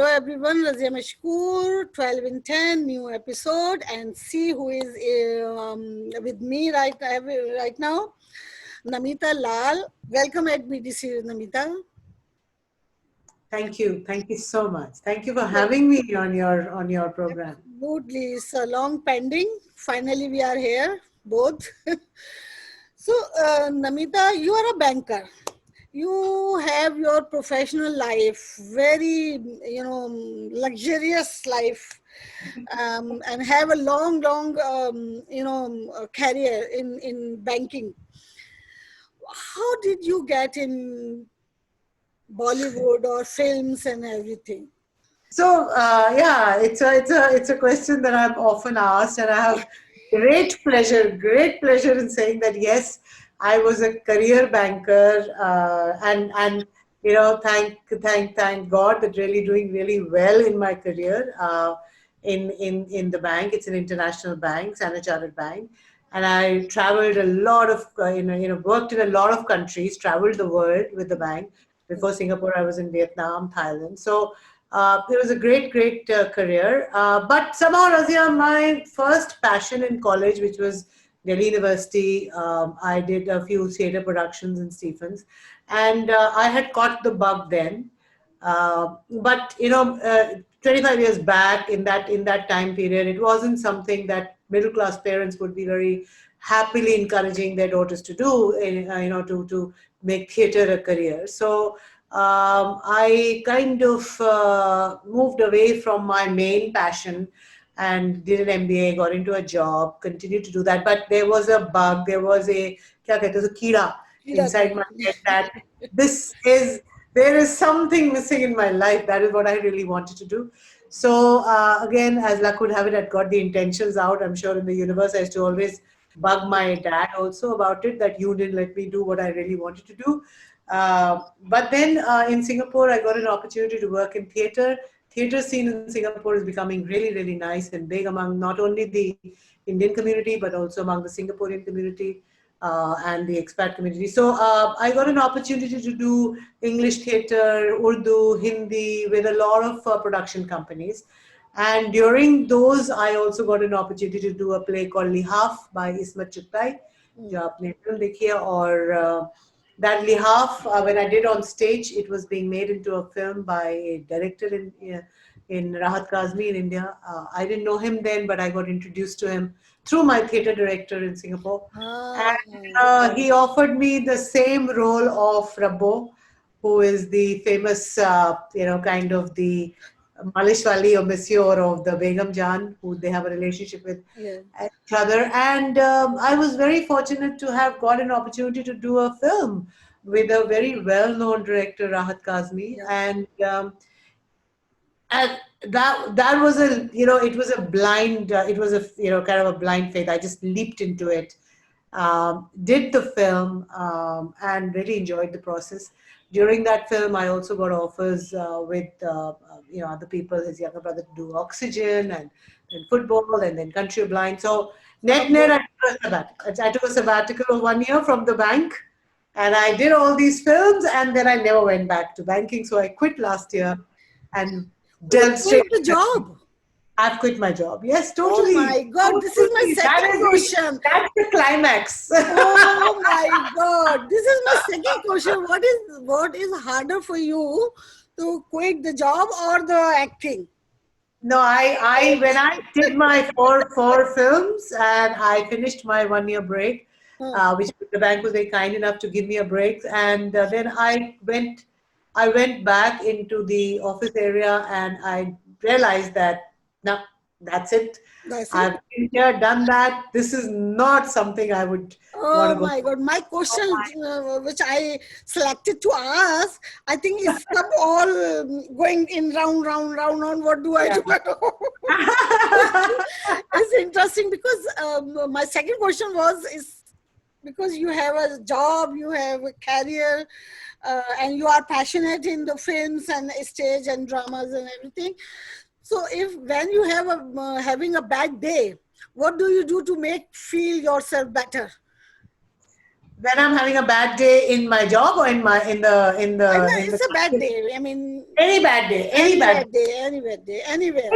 Hello everyone, Razia Mashkoor, 12 in 10, new episode, and see who is with me right now. Namita Lal. Welcome at BDC, Namita. Thank you. Thank you so much. Thank you for having me on your program. Absolutely, it's a long pending. Finally, we are here, both. So, Namita, you are a banker. You have your professional life, very, luxurious life, and have a long, career in banking. How did you get in Bollywood or films and everything? So yeah, it's a question that I'm often asked, and I have great pleasure in saying that yes, I was a career banker, and thank God that really doing really well in my career in the bank. It's an international bank, Standard Chartered Bank, and I traveled a lot of worked in a lot of countries, traveled the world with the bank. Before Singapore, I was in Vietnam, Thailand. So it was a great career. But somehow, Razia, my first passion in college, which was Delhi University, I did a few theatre productions in Stephens, and I had caught the bug then. But 25 years back in that time period, it wasn't something that middle class parents would be very happily encouraging their daughters to do, to make theatre a career. So I kind of moved away from my main passion and did an MBA, got into a job, continued to do that. But there was a bug, there was a kya kehte hain, keeda inside my head that this is there is something missing in my life. That is what I really wanted to do. So again, as luck would have it, I got the intentions out. I'm sure in the universe, I used to always bug my dad also about it, that you didn't let me do what I really wanted to do. But then in Singapore, I got an opportunity to work in theatre. Theatre scene in Singapore is becoming really nice and big among not only the Indian community but also among the Singaporean community and the expat community. So I got an opportunity to do English theatre, Urdu, Hindi with a lot of production companies. And during those, I also got an opportunity to do a play called Lihaf by Ismat Chugtai, जो आपने film देखी है. और that Lihaf, when I did on stage, it was being made into a film by a director in Rahat Kazmi in India. I didn't know him then, but I got introduced to him through my theatre director in Singapore. And he offered me the same role of Rabbo, who is the famous, kind of the Malishwali or Monsieur of the Begum Jan, who they have a relationship with each other. And I was very fortunate to have got an opportunity to do a film with a very well-known director, Rahat Kazmi. And that was it was a blind, it was a kind of a blind faith. I just leaped into it, did the film, and really enjoyed the process. During that film, I also got offers with other people, his younger brother, to do Oxygen and then football and then Country Blind. So net, I took a sabbatical of 1 year from the bank, and I did all these films, and then I never went back to banking. So I quit last year and delved straight into the job. I've quit my job. Yes, totally. Oh my God, this is my second question. That's the climax. Oh my God, this is my second question. What is harder for you, to quit the job or the acting? No, I when I did my four films and I finished my 1 year break, which the bank was very kind enough to give me a break, and then I went back into the office area, and I realized that no, that's it. I've been here, done that. This is not something I would want to go. Oh my God, my question, which I selected to ask, I think is all going in round on. What do I do? It's interesting because my second question is because you have a job, you have a career, and you are passionate in the films and stage and dramas and everything. So when you have having a bad day, what do you do to feel yourself better? When I'm having a bad day in my job or it's a bad day. I mean, Any bad day, any Any bad bad day, any bad day, I anywhere.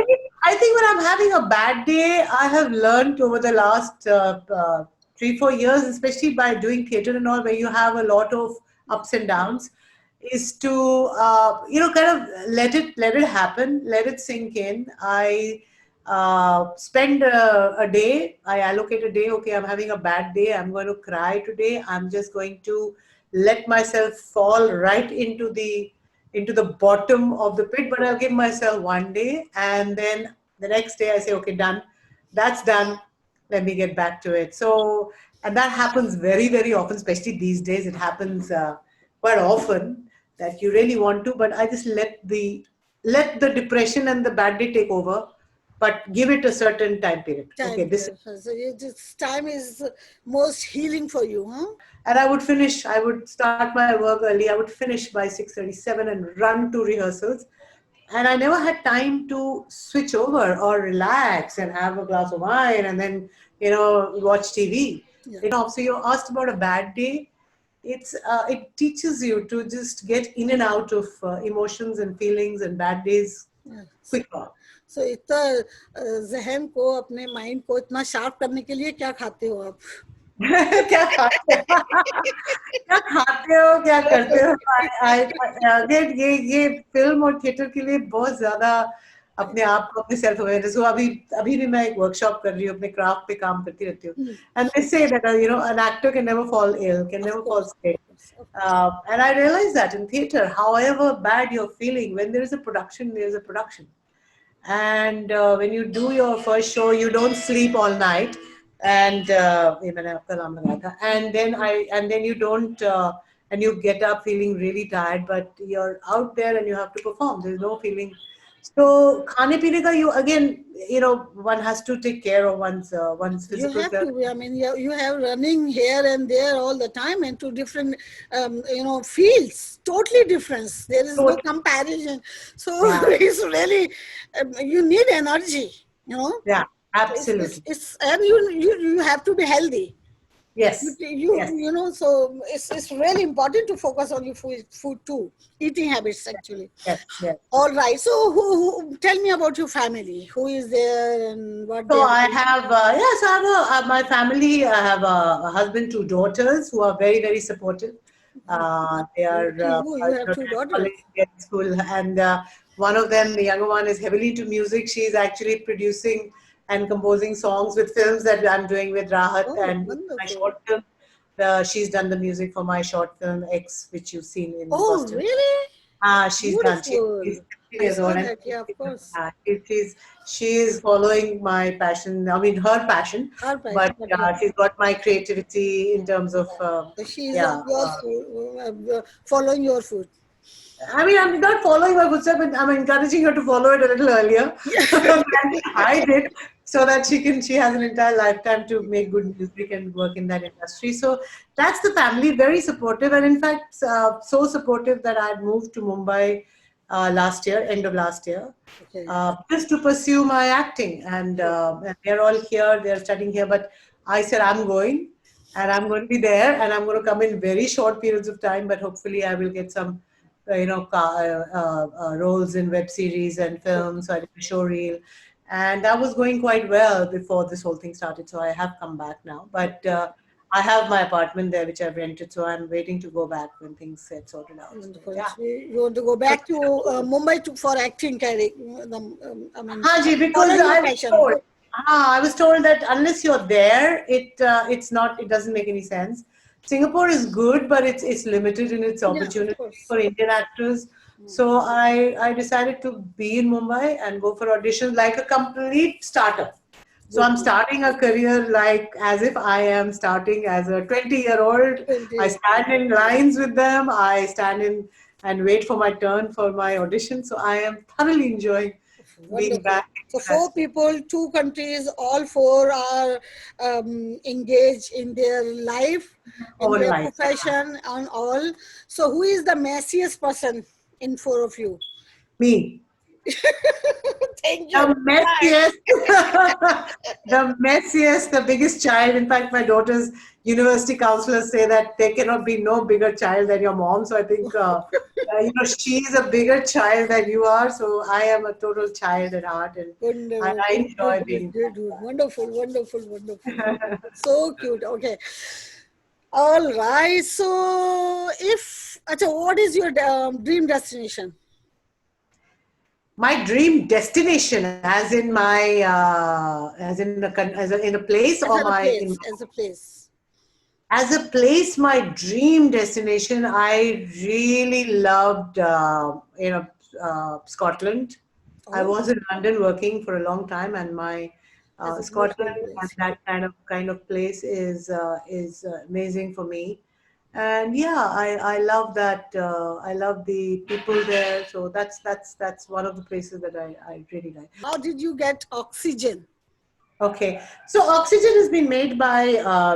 think when I'm having a bad day, I have learned over the last 3, 4 years, especially by doing theatre and all, where you have a lot of ups and downs, is to kind of let it happen, let it sink in. I spend a day. I allocate a day. Okay, I'm having a bad day. I'm going to cry today. I'm just going to let myself fall right into the bottom of the pit, but I'll give myself one day, and then the next day I say, okay, done, that's done, let me get back to it. So, and that happens very, very often, especially these days. It happens quite often that you really want to, but I just let the depression and the bad day take over, but give it a certain time period. Okay, Time this. period. So this time is most healing for you, huh? And I would start my work early. I would finish by 6:37 and run to rehearsals. And I never had time to switch over or relax and have a glass of wine and then, watch TV. Yeah. So you asked about a bad day. It teaches you to just get in and out of emotions and feelings and bad days Yeah. So, quicker. so इतना जहन को अपने mind को इतना sharp करने के लिए क्या खाते हो आप? क्या खाते हो क्या खाते हो क्या करते हो अगेन ये फिल्म और थिएटर के लिए बहुत ज्यादा अपने आप को अपने सेल्फ अवेयरनेस को अभी अभी भी मैं एक वर्कशॉप कर रही हूँ अपने क्राफ्ट पे काम करती रहती हूँ and they say that an actor can never fall ill, can Of never fall course, of sick. course, of course. And I realize that in theater, however bad you're feeling, when there is a production, there is a production. And when you do your first show, you don't sleep all night, and ये मैंने आपका नाम लगाया था. And then you don't and you get up feeling really tired, but you're out there and you have to perform. There's no feeling. So खाने पीने का, you again, one has to take care of one's You physical have health. to. I mean, you have running here and there all the time, and to different, fields. Totally different. There is no So comparison. So yeah, it's really, you need energy. You know, yeah, it's absolutely. it's and you have to be healthy. Yes, yes, So it's really important to focus on your food too, eating habits actually. yes, yes. All right. So tell me about your family. Who is there and what So they are I doing? have, yes, I have my family. I have a husband, two daughters who are very, very supportive. They are, Lucky you. You have two they're in daughters. college, they're in school, and one of them, the younger one, is heavily into music. She's actually producing and composing songs with films that I'm doing with Rahat, Oh, and my wonderful. short film. She's done the music for my short film X, which you've seen in Oh, Boston. really? She's done. She's Beautiful. 15 I years saw old, and that. Yeah, of course. she is following my passion. I mean, her passion, Our but passion, but yeah. she's got my creativity in terms of So she is yeah. on your food, following your food. I mean, I'm not following her footsteps, but I'm encouraging her to follow it a little earlier Yeah. than I did, so that she has an entire lifetime to make good music and work in that industry. So that's the family, very supportive, and in fact, so supportive that I had moved to Mumbai last year, end of last year, Okay. just to pursue my acting. And they're all here, they're studying here, but I said I'm going. And I'm going to be there, and I'm going to come in very short periods of time. But hopefully, I will get some roles in web series and films. So I did a show reel, and that was going quite well before this whole thing started. So I have come back now, but I have my apartment there, which I've rented. So I'm waiting to go back when things get sorted out. So Wonderful. yeah. So you want to go back to Mumbai for acting, Carrie? I mean, Haji, because following your passion. I was told that unless you're there, it's not, it doesn't make any sense. Singapore is good, but it's limited in its Yeah, of opportunity course. for Indian actors. So I decided to be in Mumbai and go for auditions like a complete starter. So Good. I'm starting a career like as if I am starting as a 20-year-old. I 20. stand in lines with them. I stand in and wait for my turn for my audition. So I am thoroughly enjoying being Wonderful. back in So the four industry. people, two countries, all four are engaged in their life, in Own their life. profession, and all. So who is the messiest person in four of you? Me. Thank you. The Right. messiest, the messiest, the biggest child. In fact, my daughter's university counselors say that there cannot be no bigger child than your mom. So I think, she's a bigger child than you are. So I am a total child at heart, and Wonderful. I Good, good, enjoy good, being good, good. Wonderful, wonderful, wonderful. that. So cute. Okay. All right. So, acha, what is your dream destination? My dream destination, as in a place, or As a my in place, as a place. as a place, my dream destination. I really loved, Scotland. I Oh, was in London working for a long time, and my it's a beautiful Scotland and place. that kind of place is amazing for me. And yeah, I love that. I love the people there. So that's one of the places that I really like. How did you get oxygen? Okay, so Oxygen has been made by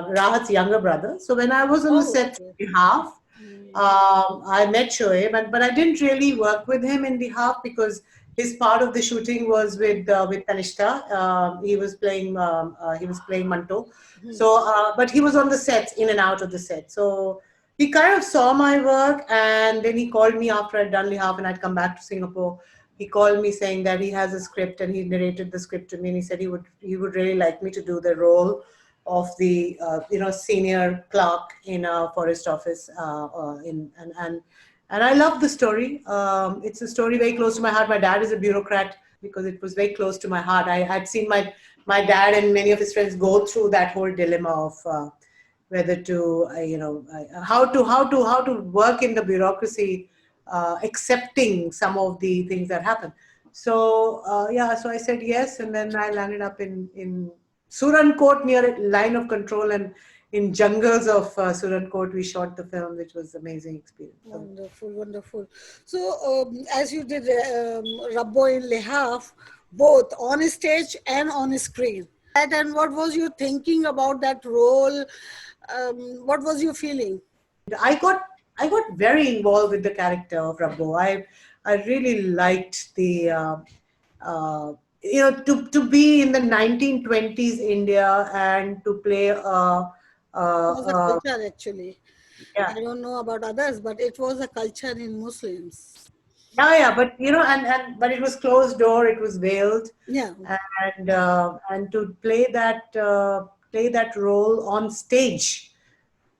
Rahat's younger brother. So when I was on the Oh, set okay. in half, Mm, I met Shoaib, but I didn't really work with him in the half because his part of the shooting was with Tanishta. He was playing Manto. mhm. So, but he was on the sets, in and out of the set. So he kind of saw my work, and then he called me after I'd done the half and I'd come back to Singapore. He called me saying that he has a script, and he narrated the script to me, and he said he would really like me to do the role of the senior clerk in a forest office, in and I love the story. It's a story very close to my heart. My dad is a bureaucrat, because it was very close to my heart. I had seen my dad and many of his friends go through that whole dilemma of whether to how to work in the bureaucracy, accepting some of the things that happen. So yeah, so I said yes, and then I landed up in Surankot, near a line of control, and in jungles of Surankot we shot the film, which was amazing experience. So, Wonderful, wonderful. So, as you did Rabbo in Lehaf, both on stage and on screen. And what was you thinking about that role? What was you feeling? I got I got very involved with the character of Rabbo. I really liked the to be in the 1920s India and to play It was a uh, culture actually. I yeah. don't know about others, but it was a culture in Muslims. Yeah, but but it was closed door. It was veiled, Yeah, and to play that role on stage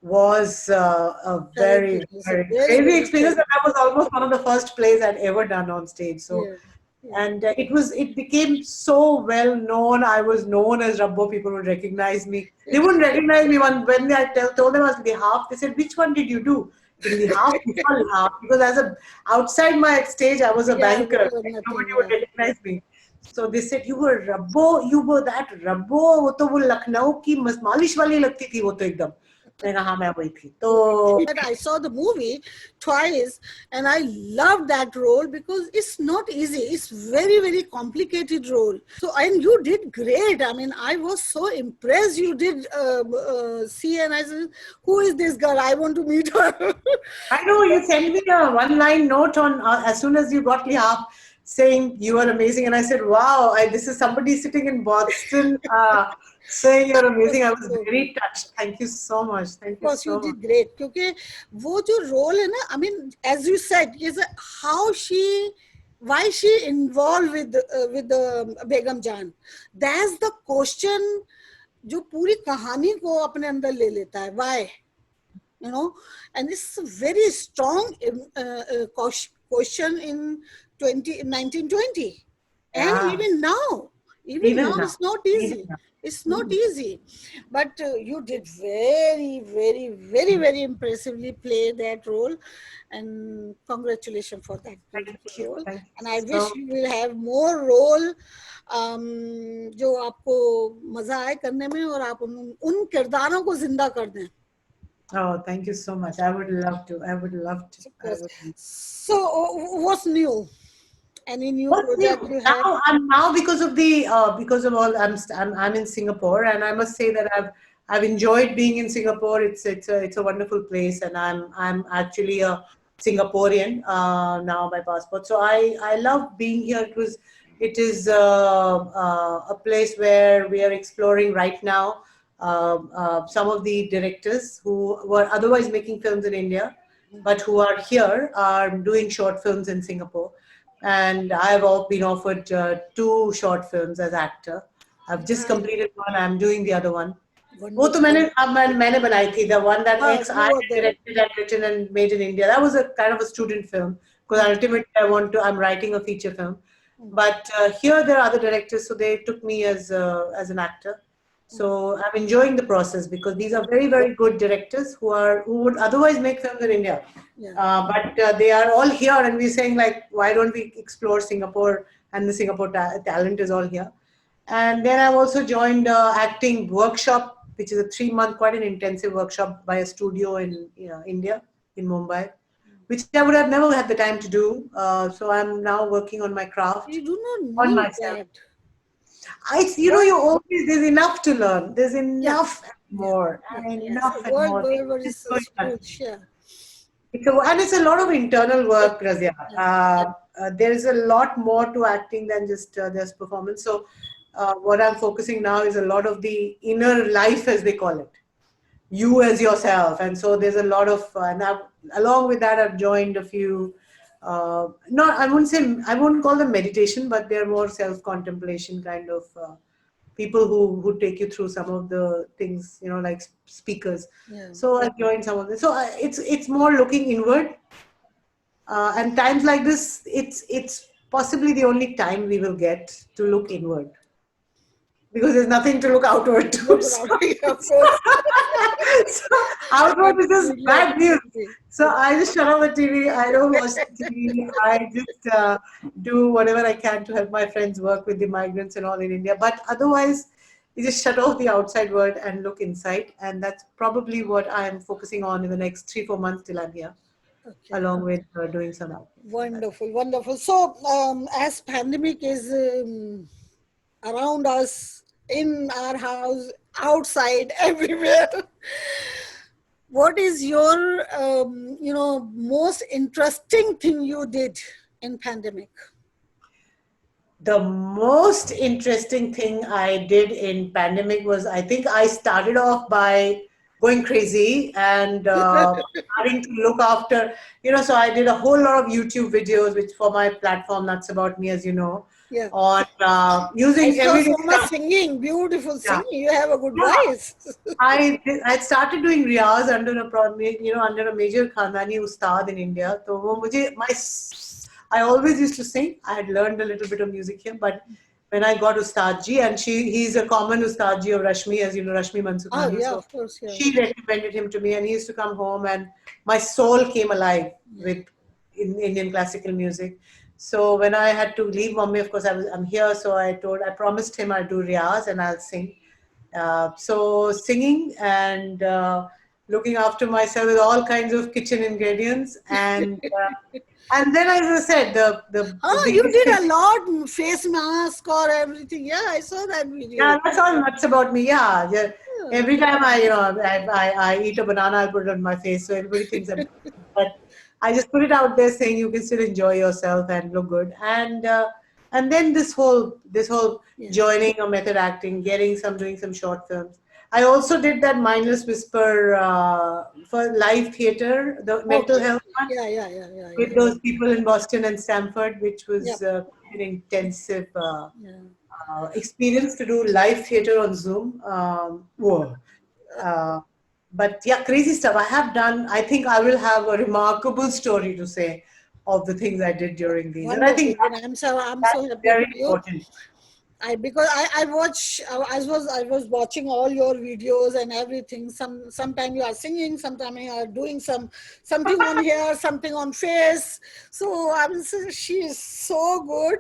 was a very challenging. It's a very very, crazy very experience, and challenging. that was almost one of the first plays I'd ever done on stage. So, Yeah, yeah. and it became so well known. I was known as Rabbo. People would recognize me. They wouldn't recognize me when told them I was in the half. They said, "Which one did you do?" In the half, before half, because outside my stage, I was a Yeah, banker. you were Like, nothing. nobody would Yeah. recognize me. So they said, "You were Rabbo. You were that Rabbo. वो तो वो लखनऊ की मालिश वाली लगती थी वो तो एकदम." मैंने कहा हाँ मैं वही थी तो But I saw the movie twice and I loved that role because it's not easy. It's very, very complicated role. So, and you did great. I mean, I was so impressed. You did see, and I said, who is this girl? I want to meet her. I know you sent me a one-line note on as soon as you got the half, saying you are amazing, and I said, "Wow, this is somebody sitting in Boston saying you're It amazing." I was was so good. very touched. Thank you so much. Of Thank you course, you so much. did great. क्योंकि वो जो role है ना, I mean, as you said, is how why she involved with the Begum Jan. That's the question जो पूरी कहानी को अपने अंदर ले लेता है. Why? And this is a very strong question in 1920. And Yeah, even now, even now, it's not even easy. now. It's not Mhm. easy. But you did very, very, very, very impressively play that role. And congratulations for that beautiful role. And Thank you I wish so. you will have more role जो आपको मजा आए करने में और आप उन किरदारों को जिंदा कर दें. Oh, thank you so much. I would love to. I would love to. Of I course. would. So, what's new? Any new What's new project you have? now because of all I'm in Singapore, and I must say that I've enjoyed being in Singapore. It's a wonderful place, and I'm actually a Singaporean now by passport. So I love being here. It is a place where we are exploring right now some of the directors who were otherwise making films in India, but who are here are doing short films in Singapore. And I have all been offered two short films as actor. I've just Right. completed one. I'm doing the other one. वो तो Wonderful. मैंने बनाई थी, the one that Ah, ex I you were had there. directed and written and made in India. That was a kind of a student film because Mm, ultimately I'm writing a feature film. mm, But here there are other directors, so they took me as an actor. mm. So I'm enjoying the process because these are very very good directors who would otherwise make films in India, Yeah. but they are all here, and we're saying like, why don't we explore Singapore? And the Singapore talent is all here. And then I've also joined acting workshop, which is a 3 month, quite an intensive workshop by a studio in India, in Mumbai, which I would have never had the time to do. So I'm now working on my craft, You do not on need myself. that. You Work. always, there's enough to learn. There's Yeah. enough and Yeah. more, Yeah. and Yes. enough and Work more. wherever It's is going on. huge. Yeah. And it's a lot of internal Yes. work, Razia. Yeah. Yeah. There is a lot more to acting than just performance. So, what I'm focusing now is a lot of the inner life, as they call it, you as yourself. And so there's a lot of, and along with that, I've joined a few. Not, I won't call them meditation, but they're more self-contemplation kind of people who take you through some of the things, like speakers. Yeah. So I joined some of them. So it's more looking inward, and times like this, it's possibly the only time we will get to look inward because there's nothing to look outward to. Look around. Yeah, of course. So outward is just Absolutely. bad news. Absolutely. So I just shut off the TV. I don't watch the TV. I just do whatever I can to help my friends work with the migrants and all in India. But otherwise, you just shut off the outside world and look inside. And that's probably what I'm focusing on in the next 3-4 months till I'm here, Okay. along with doing some acting. So that's Wonderful. Wonderful. So, as pandemic is around us, in our house, outside, everywhere, what is your, most interesting thing you did in pandemic? the most interesting thing I did in pandemic was, I think I started off by going crazy and starting to look after, so I did a whole lot of YouTube videos, which for my platform, That's About Me, as you know, Yeah. on I using saw so everyday much stuff. singing, beautiful Yeah. singing. You have a good Yeah. voice. I started doing riyaz under a major Khandani ustad in India. So I always used to sing. I had learned a little bit of music here, but when I got Ustad Ji, and he's a common Ustad Ji of Rashmi, as you know, Rashmi Oh, Mansukhani. yeah, So of course. Yeah. she recommended him to me, and he used to come home, and my soul came alive Yeah. with in Indian classical music. So when I had to leave Mumbai, of course, I'm here. So I promised him I'll do riyaz and I'll sing. So singing and looking after myself with all kinds of kitchen ingredients, and then, as I said, the Oh, you biggest did thing. a lot, face mask or everything. Yeah, I saw that video. Yeah, that's all nuts about me. Yeah, yeah. Yeah. Every time I eat a banana, I'll put it on my face, so everybody thinks I'm. But I just put it out there, saying you can still enjoy yourself and look good, and then this whole Yeah. joining a method acting, doing some short films. I also did that mindless whisper for live theater, the mental Okay. health one, Yeah, yeah, yeah, yeah, yeah. with those people in Boston and Stanford, which Yep. was an intensive Yeah. experience to do live theater on Zoom. Whoa. Uh, but yeah, crazy stuff. I have done, I think I will have a remarkable story to say of the things I did during these. And I Wonderful. think Then I'm so that's happy very for you. important. Because I watch I was watching all your videos and everything. Sometime you are singing, sometime you are doing something on here, something on face. So she is so good,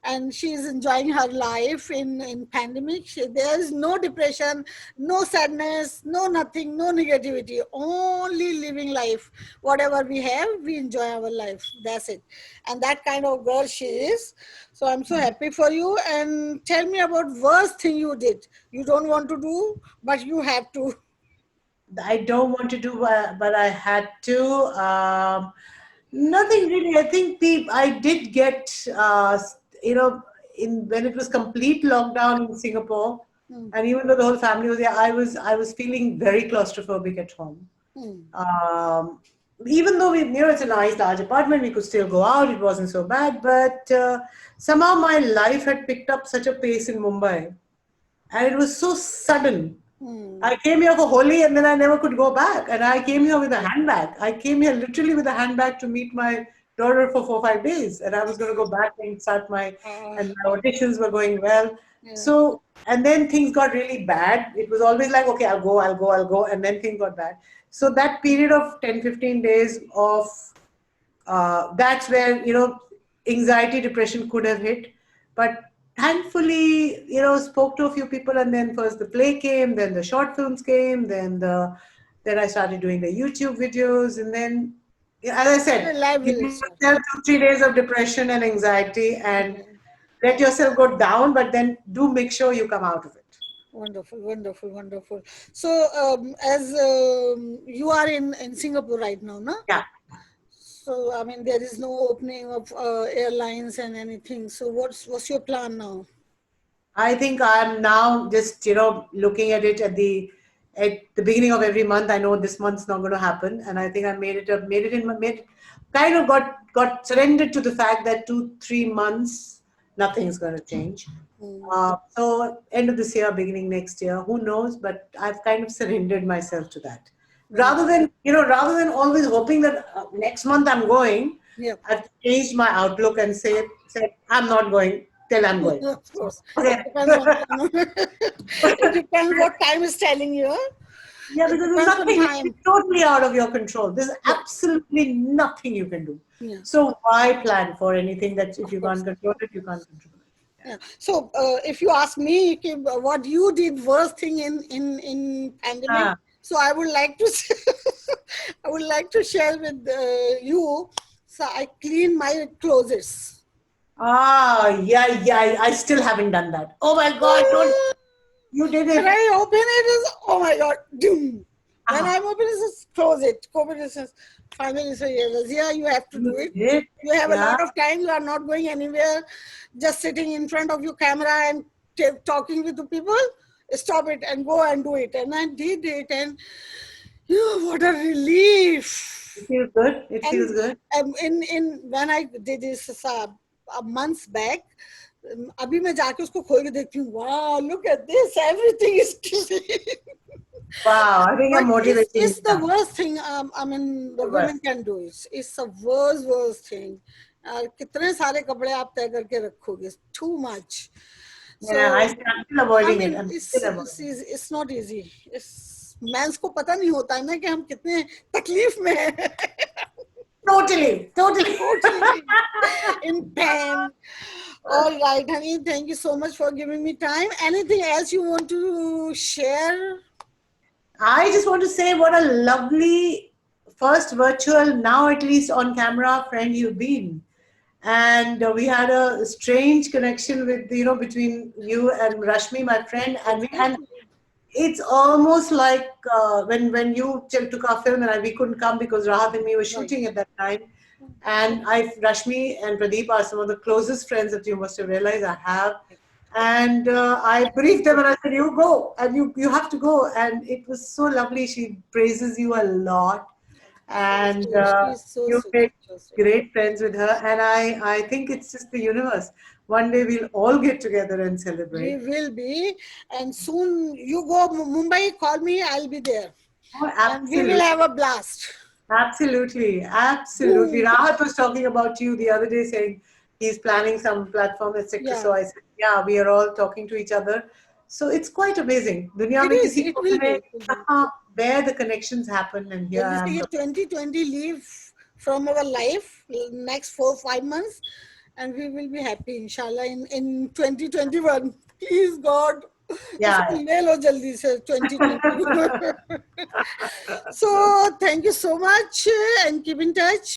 and she is enjoying her life in pandemic. There is no depression, no sadness, no nothing, no negativity. Only living life. Whatever we have, we enjoy our life. That's it. And that kind of girl she is. So I'm so happy for you. And tell me about worst thing you did. You don't want to do, but you have to. I don't want to do, but I had to. Nothing really. I think I did get, you know, in when it was complete lockdown in Singapore, Hmm. and even though the whole family was there, I was feeling very claustrophobic at home. Hmm. Um, Even though it's a nice large apartment, we could still go out. It wasn't so bad, but somehow my life had picked up such a pace in Mumbai, and it was so sudden. Hmm. I came here for Holi and then I never could go back. And I came here with a handbag. I came here literally with a handbag to meet my daughter for 4 5 days. And I was going to go back and start Uh, and my auditions were going well. yeah. So, and then things got really bad. It was always like, okay, I'll go, I'll go, I'll go. And then things got bad. So that period of 10 15 days of that's where anxiety depression could have hit, but thankfully spoke to a few people, and then first the play came, then the short films came, then I started doing the YouTube videos, and then yeah, as I The said, life give will start. yourself 2 3 days of depression and anxiety and Yeah. let yourself go down, but then do make sure you come out of it. Wonderful, wonderful, wonderful. So, as you are in Singapore right now, no? Yeah. So, I mean, there is no opening of airlines and anything. So, what's your plan now? I think I'm now just looking at it at the beginning of every month. I know this month's not going to happen, and I think I made kind of got surrendered to the fact that 2 3 months nothing's going to change. Mm. So end of this year, beginning next year, who knows? But I've kind of surrendered myself to that. Wonderful. Rather than always hoping that next month I'm going, Yeah. I've changed my outlook and said I'm not going till I'm going. Of So, course. It okay. depends on it depends what time is telling you. Huh? Yeah, It because there's depends on nothing, time. it's totally out of your control. There's Yeah. absolutely nothing you can do. Yeah. So why plan for anything that if Of you can't course. control it, you can't control it. Yeah. So, if you ask me what you did worst thing in pandemic, Ah, so I would like to I would like to share with you. So I clean my closets. yeah, yeah. I still haven't done that. Oh my God, don't you did When it? I open it, is oh my god, doom. When Ah, I'm open, it says close it. Open it says finally say Razia, you have to you do it. did? You have a Yeah. lot of time. You are not going anywhere. Just sitting in front of your camera and talking with the people. Stop it and go and do it. And I did it, and what a It relief. feels good. It feels And good. in when I did this months back, अभी मैं जाके उसको खोल के देखती हूँ. Wow, look at this, everything is clean. Wow, I think you're But motivating me it's the now. worst thing. I mean, the The women worst. can do it. It's the worst thing. कितने सारे कपड़े आप तय करके रखोगे? It's too much. Yeah, So, I'm still I avoiding it. mean, I'm still avoiding it. it's not easy. It's men's को पता नहीं होता है ना कि हम कितने तकलीफ में हैं. Totally, totally. Totally in pain. All right, honey. Thank you so much for giving me time. Anything else you want to share? I just want to say what a lovely first virtual, now at least on camera friend you've been. And we had a strange connection with, between you and Rashmi, my friend, and Exactly. it's almost like when you took our film and we couldn't come because Rahat and me were Right. shooting at that time. And Rashmi and Pradeep are some of the closest friends that you must have realized I have. And I briefed them and I said, "You go, and you have to go." And it was so lovely. She praises you a lot, So and sweet. She's so you sweet. make So sweet. great friends with her. And I think it's just the universe. One day we'll all get together and We celebrate. will be. And soon you go Mumbai, call me, I'll be there. Oh, And we will absolutely. have a blast. Absolutely, absolutely. Boom. Rahat was talking about you the other day, saying he's planning some platform, etc. So Yeah. I said, yeah, we are all talking to each other. So it's quite amazing. दुनिया It में is. किसी It को will be. मिले It will be. कहाँ where the connections happen, and here जल्दी I से am. ये 2020 leave from our life next 4 5 months, and we will be happy inshallah in 2021. Please God, इसको Yeah. ले लो जल्दी से 2020. So thank you so much, and keep in touch.